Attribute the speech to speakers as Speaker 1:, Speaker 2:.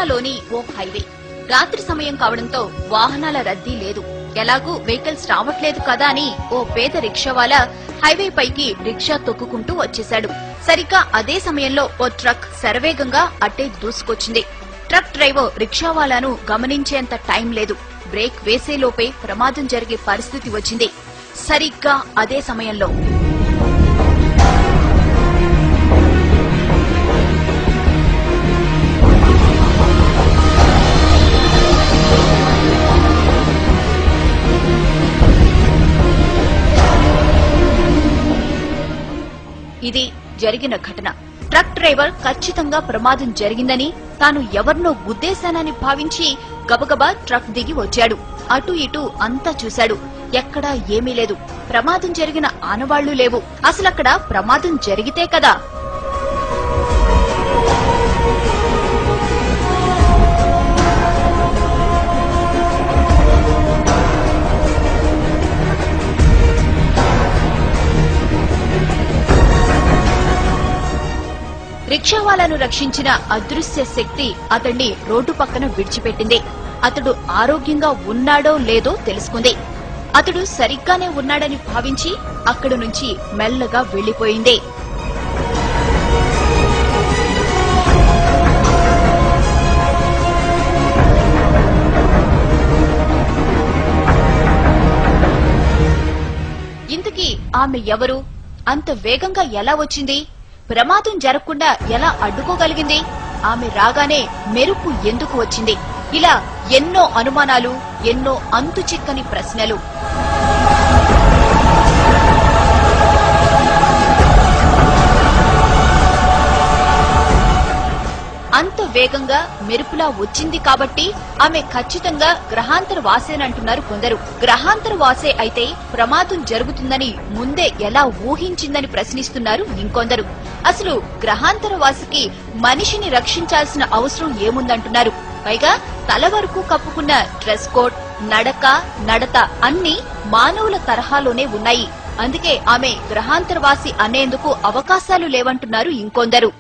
Speaker 1: ఒడిశాలోని ఓ హైవే. రాత్రి సమయం కావడంతో వాహనాల రద్దీ లేదు. ఎలాగూ వెహికల్స్ రావట్లేదు కదా అని ఓ పేద రిక్షావాలా హైవే పైకి రిక్షా తొక్కుకుంటూ వచ్చేశాడు. సరిగ్గా అదే సమయంలో ఓ ట్రక్ శరవేగంగా అట్టే దూసుకొచ్చింది. ట్రక్ డ్రైవర్ రిక్షావాలాను గమనించేంత టైం లేదు. బ్రేక్ వేసేలోపే ప్రమాదం జరిగే పరిస్థితి వచ్చింది. సరిగ్గా అదే సమయంలో ఇది జరిగిన ఘటన. ట్రక్ డ్రైవర్ ఖచ్చితంగా ప్రమాదం జరిగిందని, తాను ఎవరినో గుద్దేశానని భావించి గబగబా ట్రక్ దిగి వచ్చాడు. అటు ఇటు అంతా చూశాడు. ఎక్కడా ఏమీ లేదు. ప్రమాదం జరిగిన ఆనవాళ్లు లేవు. అసలక్కడ ప్రమాదం జరిగితే కదా. రిక్షావాలాను రక్షించిన అదృశ్య శక్తి అతన్ని రోడ్డు పక్కన విడిచిపెట్టింది. అతడు ఆరోగ్యంగా ఉన్నాడో లేదో తెలుసుకుంది. అతడు సరిగ్గానే ఉన్నాడని భావించి అక్కడి నుంచి మెల్లగా వెళ్లిపోయింది. ఇంతకీ ఆమె ఎవరు? అంత వేగంగా ఎలా వచ్చింది? ప్రమాదం జరగకుండా ఎలా అడ్డుకోగలిగింది? ఆమె రాగానే మెరుపు ఎందుకు వచ్చింది? ఇలా ఎన్నో అనుమానాలు, ఎన్నో అంతు చిక్కని ప్రశ్నలు. అంత వేగంగా మెరుపులా వచ్చింది కాబట్టి ఆమె ఖచ్చితంగా గ్రహాంతర వాసేనంటున్నారు కొందరు. గ్రహాంతర వాసే అయితే ప్రమాదం జరుగుతుందని ముందే ఎలా ఊహించిందని ప్రశ్నిస్తున్నారు ఇంకొందరు. అసలు గ్రహాంతర వాసికి మనిషిని రక్షించాల్సిన అవసరం ఏముందంటున్నారు. పైగా తల వరకు కప్పుకున్న డ్రెస్ కోడ్, నడత అన్ని మానవుల తరహాలోనే ఉన్నాయి. అందుకే ఆమె గ్రహాంతరవాసి అనేందుకు అవకాశాలు లేవంటున్నారు ఇంకొందరు.